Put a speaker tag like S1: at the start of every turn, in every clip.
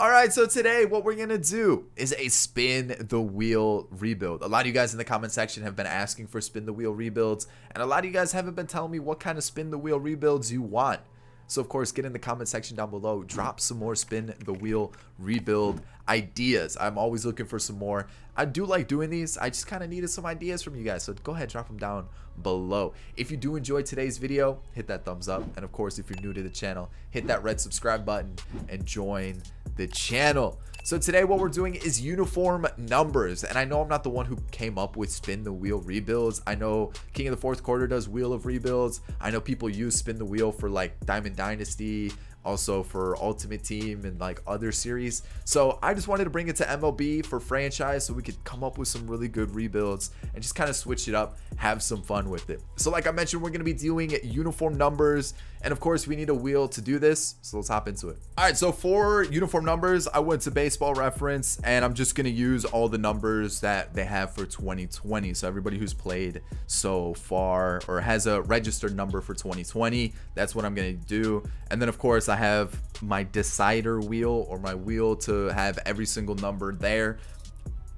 S1: All right, so today what we're gonna do is a spin the wheel rebuild. A lot of you guys in the comment section have been asking for spin the wheel rebuilds, and a lot of you guys haven't been telling me what kind of spin the wheel rebuilds you want. So of course, get in the comment section down below, drop some more spin the wheel rebuild ideas. I'm always looking for some more. I do like doing these. I just kind of needed some ideas from you guys, so go ahead, drop them down below. If you do enjoy today's video, hit that thumbs up, and of course, if you're new to the channel, hit that red subscribe button and join the channel. So today what we're doing is uniform numbers, and I know I'm not the one who came up with spin the wheel rebuilds. I know King of the Fourth Quarter does wheel of rebuilds. I know people use spin the wheel for like Diamond Dynasty, also for Ultimate Team and like other series. So I just wanted to bring it to MLB for franchise so we could come up with some really good rebuilds and just kind of switch it up, have some fun with it. So like I mentioned, we're going to be doing uniform numbers, and of course we need a wheel to do this, so let's hop into it. All right, so for uniform numbers, I went to Baseball Reference, and I'm just going to use all the numbers that they have for 2020. So everybody who's played so far or has a registered number for 2020, that's what I'm going to do. And then of course I have my decider wheel, or my wheel to have every single number there.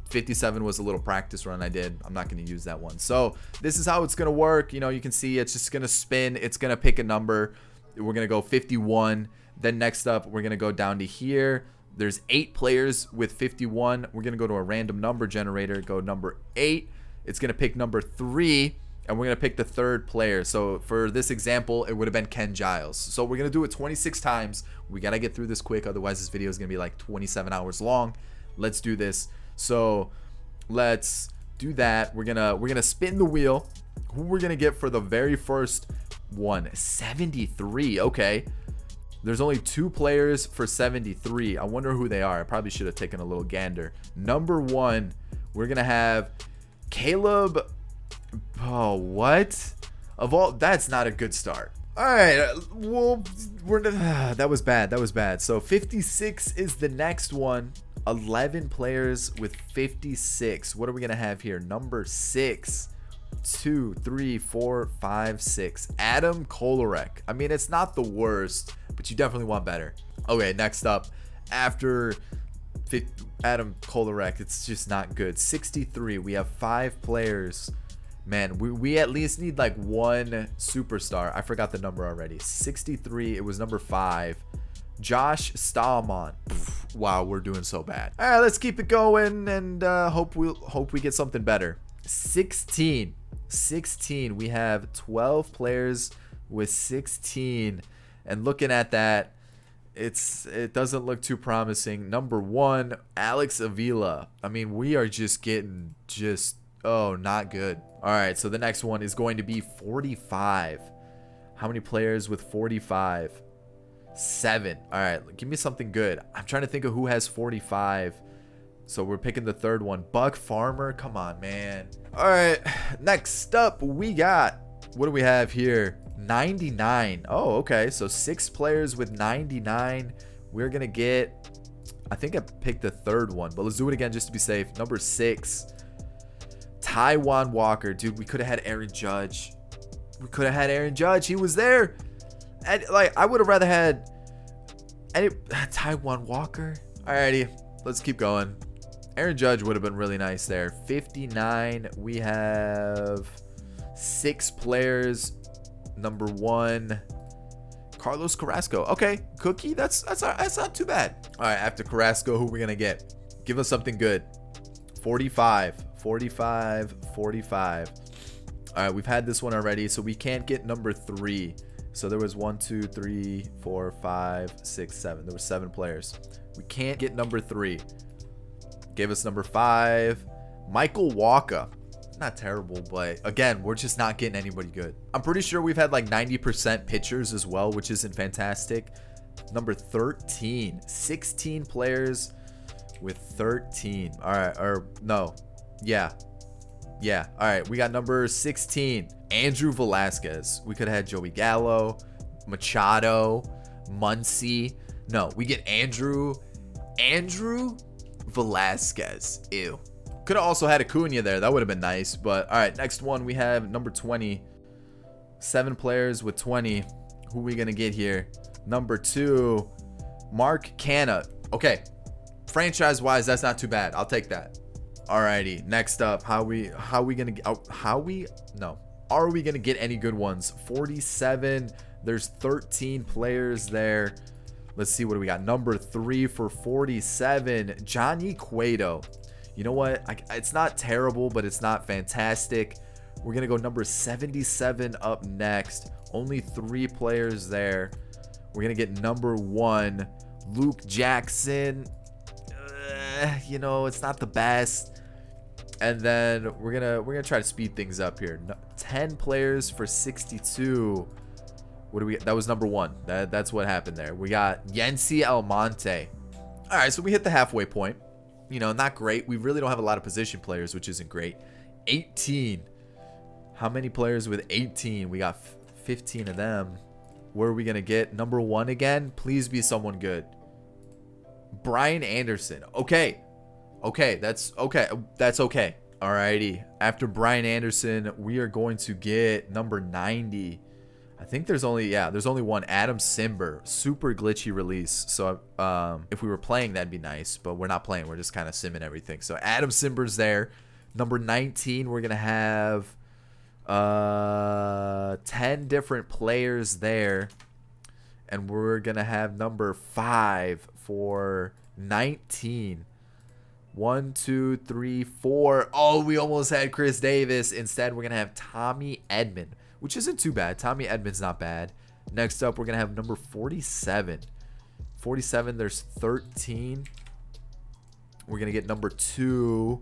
S1: 57 was a little practice run I did. I'm not going to use that one. So this is how it's going to work. You know, you can see it's just going to spin. It's going to pick a number. We're going to go 51. Then next up, we're going to go down to here. There's 8 players with 51. We're going to go to a random number generator, go number 8. It's going to pick number 3. And we're going to pick the third player. So for this example, it would have been Ken Giles. So we're going to do it 26 times. We got to get through this quick. Otherwise, this video is going to be like 27 hours long. Let's do this. So let's do that. We're gonna spin the wheel. Who we're gonna get for the very first one? 73. Okay. There's only 2 players for 73. I wonder who they are. I probably should have taken a little gander. Number 1, we're gonna have Caleb. Oh, what? Of all, that's not a good start. All right, well, that was bad. That was bad. So 56 is the next one. 11 players with 56. What are we gonna have here? Number 6. 2, 3, 4, 5, 6. Adam Kolarek. I mean, it's not the worst, but you definitely want better. Okay, next up, after Adam Kolarek, it's just not good. 63. We have 5 players. Man, we at least need like one superstar. I forgot the number already. 63. It was number 5. Josh Stallman. Wow, we're doing so bad. All right, let's keep it going and hope we get something better. 16. We have 12 players with 16, and looking at that, it doesn't look too promising. Number 1, Alex Avila. I mean, we are just getting not good. All right, so the next one is going to be 45. How many players with 45? 7. All right, give me something good. I'm trying to think of who has 45. So we're picking the third one. Buck Farmer. Come on, man. All right, next up we got, what do we have here? 99. Oh, okay. So 6 players with 99. We're gonna get, I think I picked the third one, but let's do it again just to be safe. Number 6, Taijuan Walker. Dude, we could have had Aaron Judge. He was there. And like, I would have rather had Taijuan Walker. Alrighty, let's keep going. Aaron Judge would have been really nice there. 59. We have 6 players. Number 1, Carlos Carrasco. Okay, Cookie. That's not too bad. All right, after Carrasco, who we're gonna get? Give us something good. 45. All right, we've had this one already, so we can't get number 3. So there was 1, 2, 3, 4, 5, 6, 7. There were 7 players. We can't get number 3. Give us number 5. Michael Walker. Not terrible, but again, we're just not getting anybody good. I'm pretty sure we've had like 90% pitchers as well, which isn't fantastic. Number 13. 16 players with 13. All right, or no. Yeah. All right, we got number 16. Andrew Velasquez. We could have had Joey Gallo, Machado, Muncy. No, we get Andrew Velasquez. Ew. Could have also had Acuna there. That would have been nice. But all right, next one we have number 20. 7 players with 20. Who are we gonna get here? Number 2, Mark Canha. Okay. Franchise-wise, that's not too bad. I'll take that. Alrighty. Next up, are we gonna get any good ones? 47. There's 13 players there. Let's see, what do we got? Number 3 for 47, Johnny Cueto. You know what? It's not terrible, but it's not fantastic. We're going to go number 77 up next. Only 3 players there. We're going to get number 1, Luke Jackson. You know, it's not the best. And then we're gonna try to speed things up here. 10 players for 62. What do we get? That was number 1. That's what happened there. We got Yency Almonte. All right, so we hit the halfway point. You know, not great. We really don't have a lot of position players, which isn't great. 18. How many players with 18? We got 15 of them. Where are we gonna get? Number 1 again? Please be someone good. Brian Anderson. Okay. That's okay. Alrighty. After Brian Anderson, we are going to get number 90. I think there's only one. Adam Simber. Super glitchy release. So if we were playing, that'd be nice. But we're not playing. We're just kind of simming everything. So Adam Simber's there. Number 19, we're going to have 10 different players there. And we're going to have number 5 for 19. 1, 2, 3, 4. Oh, we almost had Chris Davis. Instead, we're going to have Tommy Edman, which isn't too bad. Tommy Edman's not bad. Next up, we're going to have number 47. 47, there's 13. We're going to get number 2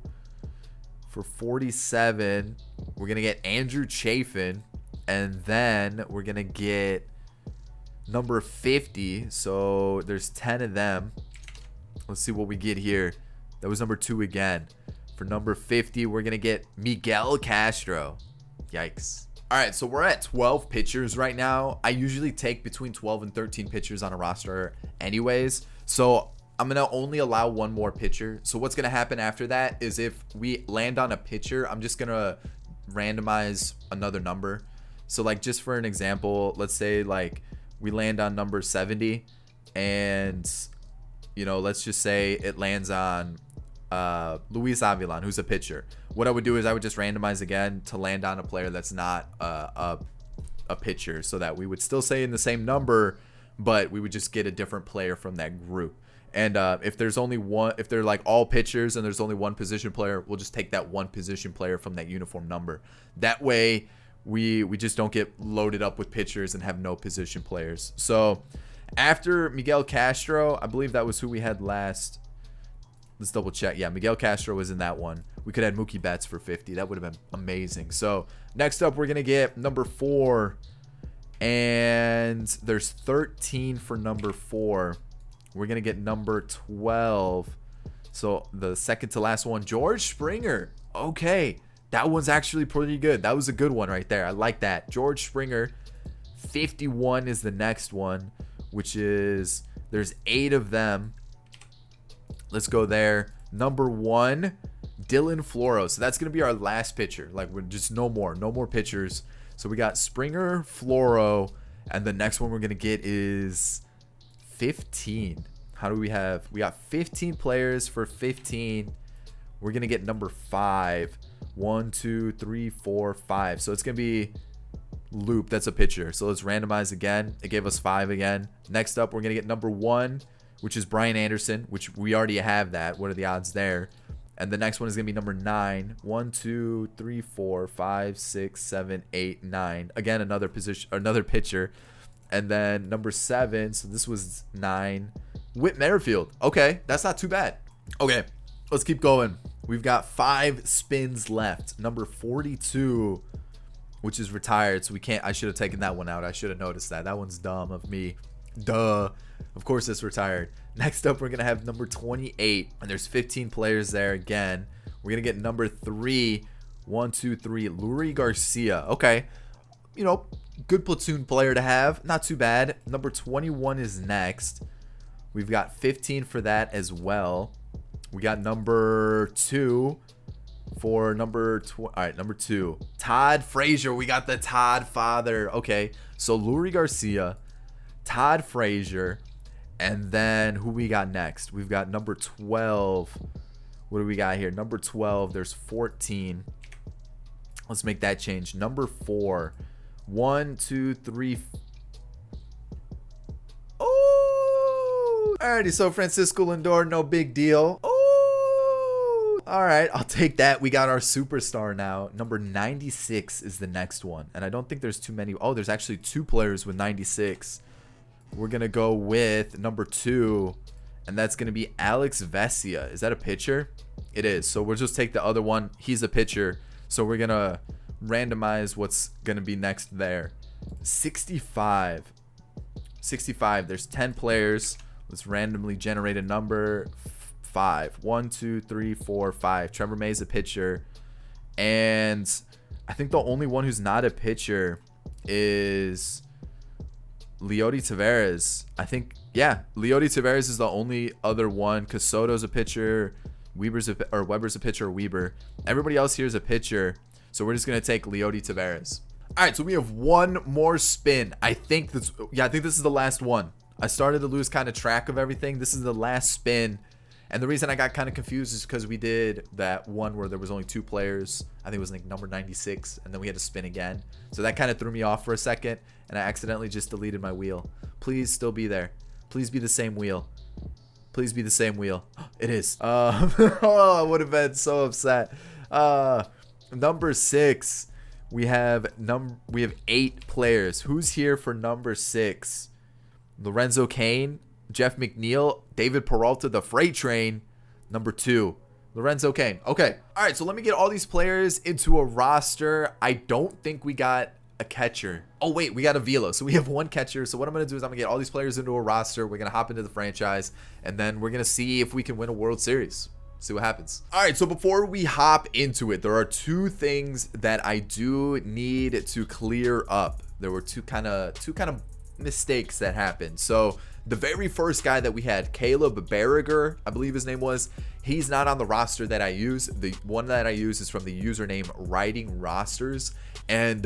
S1: for 47. We're going to get Andrew Chafin. And then we're going to get number 50. So there's 10 of them. Let's see what we get here. That was number 2 again. For number 50, we're going to get Miguel Castro. Yikes. All right, so we're at 12 pitchers right now. I usually take between 12 and 13 pitchers on a roster anyways. So I'm going to only allow 1 more pitcher. So what's going to happen after that is if we land on a pitcher, I'm just going to randomize another number. So like just for an example, let's say like we land on number 70 and, you know, let's just say it lands on Luis Avilan, who's a pitcher. What I would do is I would just randomize again to land on a player that's not a pitcher, so that we would still stay in the same number, but we would just get a different player from that group. And if there's only one, if they're like all pitchers and there's only 1 position player, we'll just take that 1 position player from that uniform number. That way we just don't get loaded up with pitchers and have no position players. So after Miguel Castro, I believe that was who we had last. Let's double check. Yeah, Miguel Castro was in that one. We could add Mookie Betts for 50. That would have been amazing. So next up, we're going to get number 4. And there's 13 for number 4. We're going to get number 12. So the second to last one, George Springer. Okay, that one's actually pretty good. That was a good one right there. I like that. George Springer. 51 is the next one, which is, there's 8 of them. Let's go there. Number 1, Dylan Floro. So that's going to be our last pitcher. Like, we're just no more pitchers. So we got Springer, Floro, and the next one we're going to get is 15. How do we have? We got 15 players for 15. We're going to get number 5. 1, 2, 3, 4, 5. So it's going to be Loop. That's a pitcher. So let's randomize again. It gave us 5 again. Next up, we're going to get number 1, which is Brian Anderson, which we already have that. What are the odds there? And the next one is going to be number 9. 1, 2, 3, 4, 5, 6, 7, 8, 9. Again, another pitcher. And then number 7. So this was 9. Whit Merrifield. Okay, that's not too bad. Okay, let's keep going. We've got 5 spins left. Number 42, which is retired. So we can't. I should have taken that one out. I should have noticed that. That one's dumb of me. Duh. Of course it's retired. Next up, we're going to have number 28. And there's 15 players there again. We're going to get number 3. 1, 2, 3. Lurie Garcia. Okay. You know, good platoon player to have. Not too bad. Number 21 is next. We've got 15 for that as well. We got number 2 for number all right, number 2. Todd Frazier. We got the Todd father. Okay. So Lurie Garcia, Todd Frazier, And then who we got next? We've got number 12. What do we got here? Number 12. There's 14. Let's make that change. Number 4. 1, 2, 3. Oh! Alrighty, so Francisco Lindor, no big deal. Oh! Alright, I'll take that. We got our superstar now. Number 96 is the next one. And I don't think there's too many. Oh, there's actually 2 players with 96. We're going to go with number 2. And that's going to be Alex Vesia. Is that a pitcher? It is. So we'll just take the other one. He's a pitcher. So we're going to randomize what's going to be next there. 65. 65. There's 10 players. Let's randomly generate a number. 5. 1, 2, 3, 4, 5. Trevor May is a pitcher. And I think the only one who's not a pitcher is Leody Taveras. I think, yeah, Leody Taveras is the only other one, because Soto's a pitcher, Weber's a pitcher, or Weber. Everybody else here is a pitcher, so we're just gonna take Leody Taveras. All right, so we have one more spin. I think this is the last one. I started to lose kind of track of everything. This is the last spin. And the reason I got kind of confused is because we did that one where there was only 2 players. I think it was like number 96, and then we had to spin again. So that kind of threw me off for a second, and I accidentally just deleted my wheel. Please still be there. Please be the same wheel. Please be the same wheel. It is. Oh, I would have been so upset. Number 6. We have 8 players. Who's here for number 6? Lorenzo Cain, Jeff McNeil, David Peralta, the freight train. Number 2, Lorenzo Cain. Okay. All right. So let me get all these players into a roster. I don't think we got a catcher. Oh, wait. We got a velo. So we have 1 catcher. So what I'm going to do is I'm going to get all these players into a roster. We're going to hop into the franchise. And then we're going to see if we can win a World Series. See what happens. All right. So before we hop into it, there are 2 things that I do need to clear up. There were two kind of mistakes that happened. So the very first guy that we had, Caleb Berriger, I believe his name was, he's not on the roster that I use. The one that I use is from the username Writing Rosters, and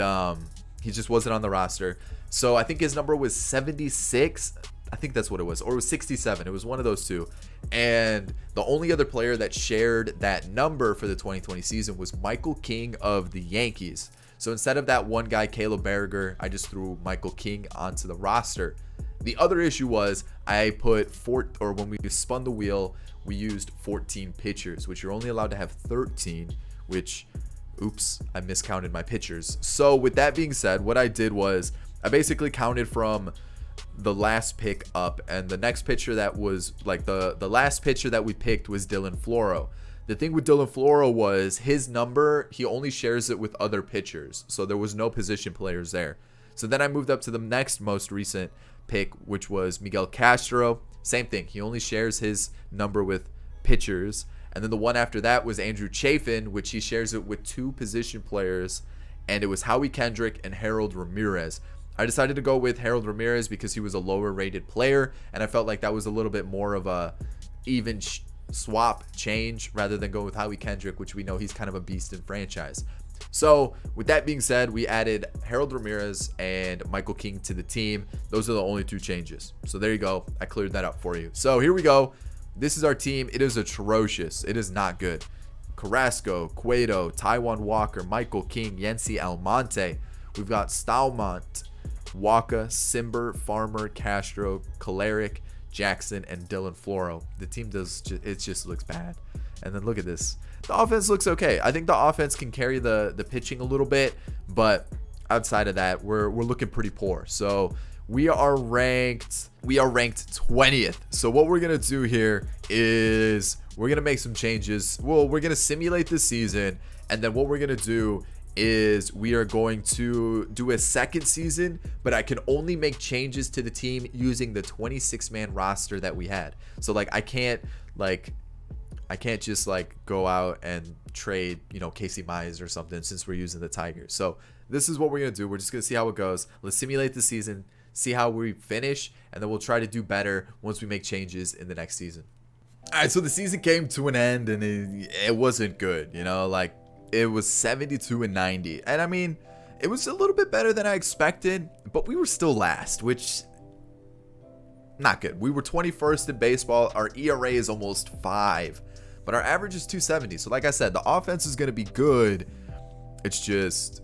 S1: he just wasn't on the roster. So I think his number was 76. I think that's what it was, or it was 67. It was one of those 2. And the only other player that shared that number for the 2020 season was Michael King of the Yankees. So instead of that one guy, Caleb Berriger, I just threw Michael King onto the roster. The other issue was I put when we spun the wheel, we used 14 pitchers, which you're only allowed to have 13, which, oops, I miscounted my pitchers. So with that being said, what I did was I basically counted from the last pick up, and the next pitcher that was like the last pitcher that we picked was Dylan Floro. The thing with Dylan Floro was his number, he only shares it with other pitchers. So there was no position players there. So then I moved up to the next most recent pick, which was Miguel Castro. Same thing. He only shares his number with pitchers. And then the one after that was Andrew Chafin, which he shares it with 2 position players. And it was Howie Kendrick and Harold Ramirez. I decided to go with Harold Ramirez because he was a lower rated player. And I felt like that was a little bit more of a even swap change rather than go with Howie Kendrick, which we know he's kind of a beast in franchise. So with that being said, we added Harold Ramirez and Michael King to the team. Those are the only 2 changes. So there you go. I cleared that up for you. So here we go. This is our team. It is atrocious. It is not good. Carrasco, Cueto, Taijuan Walker, Michael King, Yency Almonte. We've got Stalmont, Waka, Simber, Farmer, Castro, Kolarek, Jackson, and Dylan Floro. The team it just looks bad. And then look at this. The offense looks okay. I think the offense can carry the pitching a little bit, but outside of that, we're looking pretty poor. So we are ranked 20th. So what we're gonna do here is we're gonna make some changes. Well, we're gonna simulate this season, and then what we're gonna do is we are going to do a second season, but I can only make changes to the team using the 26-man roster that we had. So like I can't just like go out and trade, Casey Mize or something, since we're using the Tigers. So this is what we're going to do. We're just going to see how it goes. Let's simulate the season, see how we finish, and then we'll try to do better once we make changes in the next season. All right, so the season came to an end, and it wasn't good, it was 72-90. And I mean, it was a little bit better than I expected, but we were still last, which not good. We were 21st in baseball. Our ERA is almost 5, but our average is 270. So like I said, the offense is going to be good. It's just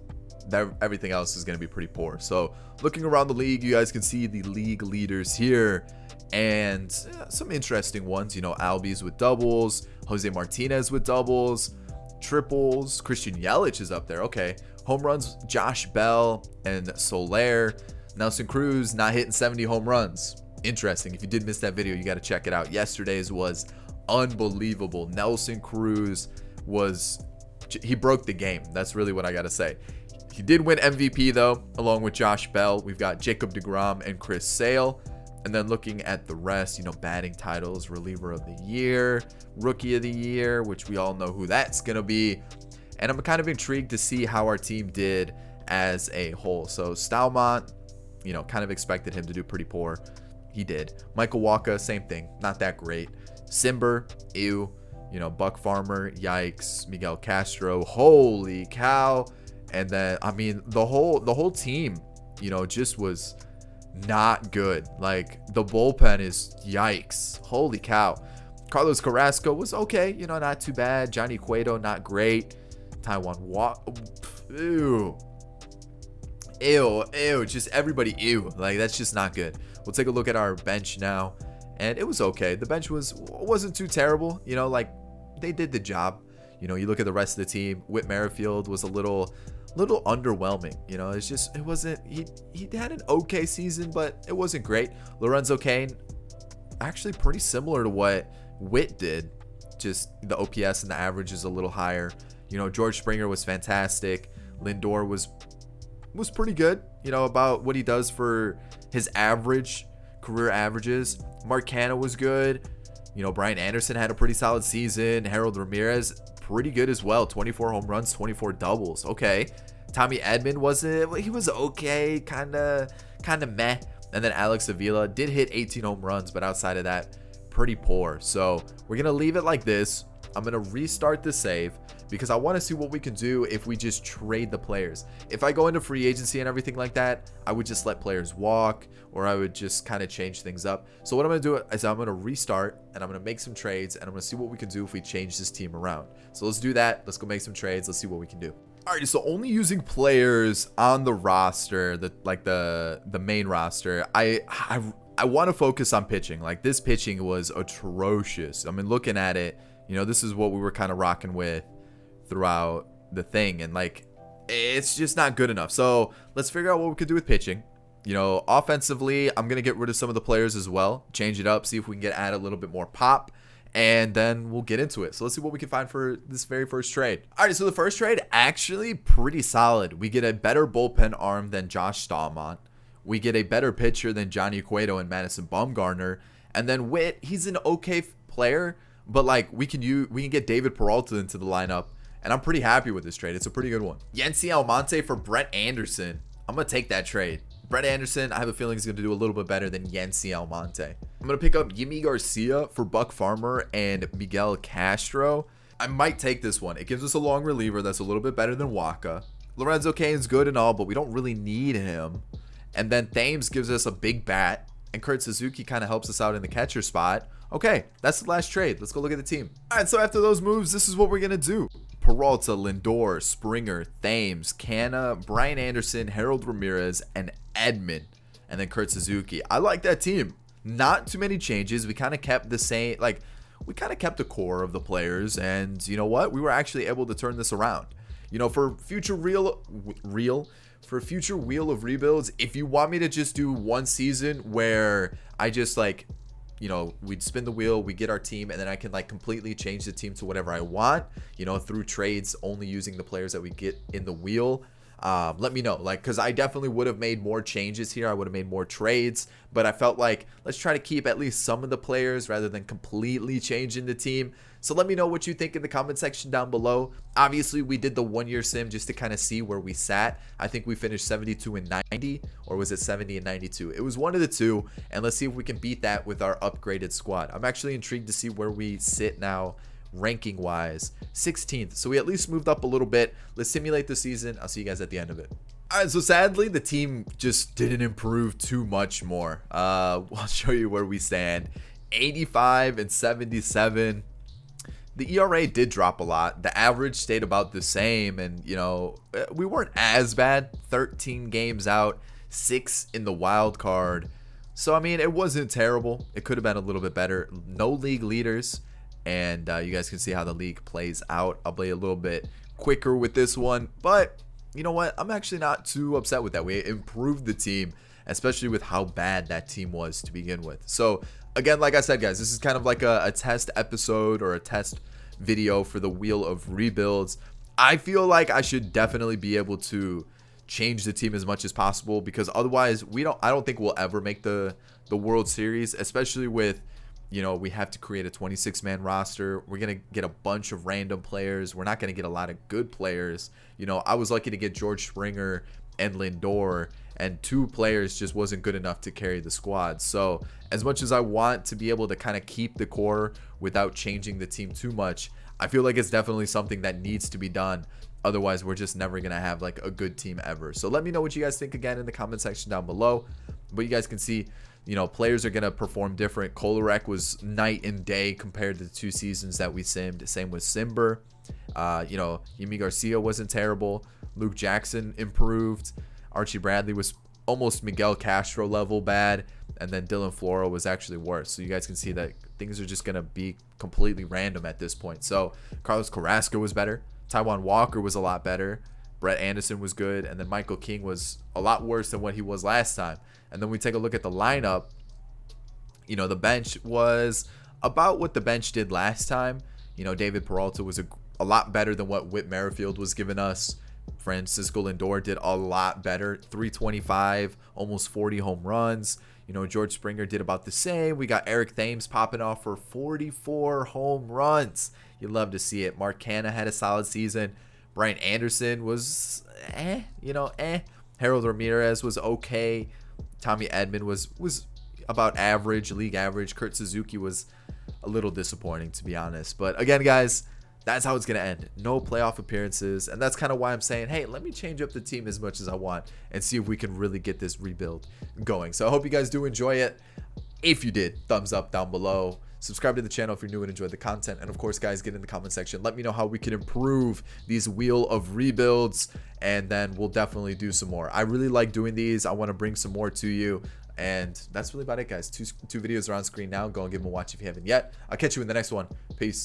S1: that everything else is going to be pretty poor. So looking around the league, you guys can see the league leaders here, and some interesting ones. You know, Albies with doubles, Jose Martinez with doubles, triples. Christian Yelich is up there. Okay. Home runs, Josh Bell and Soler. Nelson Cruz not hitting 70 home runs. Interesting. If you did miss that video, you got to check it out. Yesterday's was unbelievable. Nelson Cruz he broke the game. That's really what I got to say. He did win MVP though, along with Josh Bell. We've got Jacob deGrom and Chris Sale. And then looking at the rest, you know, batting titles, reliever of the year, rookie of the year, which we all know who that's going to be. And I'm kind of intrigued to see how our team did as a whole. So Stalmont, you know, kind of expected him to do pretty poor. He did. Michael Wacha, same thing. Not that great. Simber, ew. You know, Buck Farmer, yikes. Miguel Castro, holy cow. And then, I mean, the whole team, you know, just was not good. Like, the bullpen is yikes. Holy cow. Carlos Carrasco was okay. You know, not too bad. Johnny Cueto, not great. Taiwan ew, just everybody ew. Like, that's just not good. We'll take a look at our bench now, and it was okay. The bench wasn't too terrible. You know, like, they did the job. You know, you look at the rest of the team. Whit Merrifield was a little underwhelming. You know, it's just, it wasn't, he had an okay season, but it wasn't great. Lorenzo Cain, actually pretty similar to what Whit did. Just the OPS and the average is a little higher. You know, George Springer was fantastic. Lindor was pretty good, you know, about what he does for his career averages. Mark Canha was good. You know, Brian Anderson had a pretty solid season. Harold Ramirez, pretty good as well. 24 home runs, 24 doubles. Okay. Tommy Edman he was okay, kind of meh. And then Alex Avila did hit 18 home runs, but outside of that, pretty poor. So we're going to leave it like this. I'm going to restart the save because I want to see what we can do if we just trade the players. If I go into free agency and everything like that, I would just let players walk, or I would just kind of change things up. So what I'm going to do is I'm going to restart, and I'm going to make some trades, and I'm going to see what we can do if we change this team around. So let's do that. Let's go make some trades. Let's see what we can do. All right, so only using players on the roster, the main roster. I want to focus on pitching. Like, this pitching was atrocious. I mean, looking at it, you know, this is what we were kind of rocking with throughout the thing, and like, it's just not good enough. So let's figure out what we could do with pitching. You know, offensively, I'm gonna get rid of some of the players as well, change it up, see if we can add a little bit more pop, and then we'll get into it. So let's see what we can find for this very first trade. All right, so the first trade, actually pretty solid. We get a better bullpen arm than Josh Stalmont. We get a better pitcher than Johnny Cueto and Madison Bumgarner. And then Whit, he's an okay player, but like, we can get David Peralta into the lineup, and I'm pretty happy with this trade. It's a pretty good one. Yency Almonte for Brett Anderson. I'm gonna take that trade. Brett Anderson, I have a feeling he's going to do a little bit better than Yency Almonte. I'm going to pick up Yimi Garcia for Buck Farmer and Miguel Castro. I might take this one. It gives us a long reliever that's a little bit better than Wacha. Lorenzo Cain's good and all, but we don't really need him. And then Thames gives us a big bat, and Kurt Suzuki kind of helps us out in the catcher spot. Okay, that's the last trade. Let's go look at the team. All right, so after those moves, this is what we're going to do. Peralta, Lindor, Springer, Thames, Canha, Brian Anderson, Harold Ramirez, and Edman, and then Kurt Suzuki. I like that team. Not too many changes. We kind of kept the same, like, we kind of kept the core of the players, and you know what? We were actually able to turn this around. You know, for future wheel of rebuilds, if you want me to just do one season where I just like, you know, we'd spin the wheel, we get our team, and then I can like completely change the team to whatever I want, you know, through trades, only using the players that we get in the wheel. Let me know, like, because I definitely would have made more changes here. I would have made more trades, but I felt like let's try to keep at least some of the players rather than completely changing the team. So let me know what you think in the comment section down below. Obviously, we did the 1 year sim just to kind of see where we sat. I think we finished 72 and 90, or was it 70 and 92? It was one of the two, and let's see if we can beat that with our upgraded squad. I'm actually intrigued to see where we sit now ranking wise. 16th, so we at least moved up a little bit. Let's simulate the season. I'll see you guys at the end of it. So sadly, the team just didn't improve too much more. I'll show you where we stand. 85 and 77. The ERA did drop a lot. The average stayed about the same, and we weren't as bad. 13 games out, 6 in the wild card. So I mean, it wasn't terrible. It could have been a little bit better. No league leaders, and you guys can see how the league plays out. I'll play a little bit quicker with this one, but you know what? I'm actually not too upset with that. We improved the team, especially with how bad that team was to begin with. So again, like I said, guys, this is kind of like a test episode or a test video for the Wheel of Rebuilds. I feel like I should definitely be able to change the team as much as possible, because otherwise I don't think we'll ever make the World Series, especially with we have to create a 26-man roster. We're going to get a bunch of random players. We're not going to get a lot of good players. I was lucky to get George Springer and Lindor, and 2 players just wasn't good enough to carry the squad. So as much as I want to be able to kind of keep the core without changing the team too much, I feel like it's definitely something that needs to be done. Otherwise, we're just never going to have like a good team ever. So let me know what you guys think again in the comment section down below. But you guys can see, players are going to perform different. Kolarek was night and day compared to the 2 seasons that we simmed. Same with Simber. Yimi Garcia wasn't terrible. Luke Jackson improved. Archie Bradley was almost Miguel Castro level bad. And then Dylan Floro was actually worse. So you guys can see that things are just going to be completely random at this point. So Carlos Carrasco was better. Taijuan Walker was a lot better. Brett Anderson was good. And then Michael King was a lot worse than what he was last time. And then we take a look at the lineup. The bench was about what the bench did last time. David Peralta was a lot better than what Whit Merrifield was giving us. Francisco Lindor did a lot better. 325, almost 40 home runs. George Springer did about the same. We got Eric Thames popping off for 44 home runs. You'd love to see it. Mark Canha had a solid season. Brian Anderson was Harold Ramirez was okay. Tommy Edman was about average, league average. Kurt Suzuki was a little disappointing, to be honest. But again, guys, that's how it's going to end. No playoff appearances. And that's kind of why I'm saying, hey, let me change up the team as much as I want and see if we can really get this rebuild going. So I hope you guys do enjoy it. If you did, thumbs up down below. Subscribe to the channel if you're new and enjoyed the content. And of course, guys, get in the comment section. Let me know how we can improve these Wheel of Rebuilds. And then we'll definitely do some more. I really like doing these. I want to bring some more to you. And that's really about it, guys. Two videos are on screen now. Go and give them a watch if you haven't yet. I'll catch you in the next one. Peace.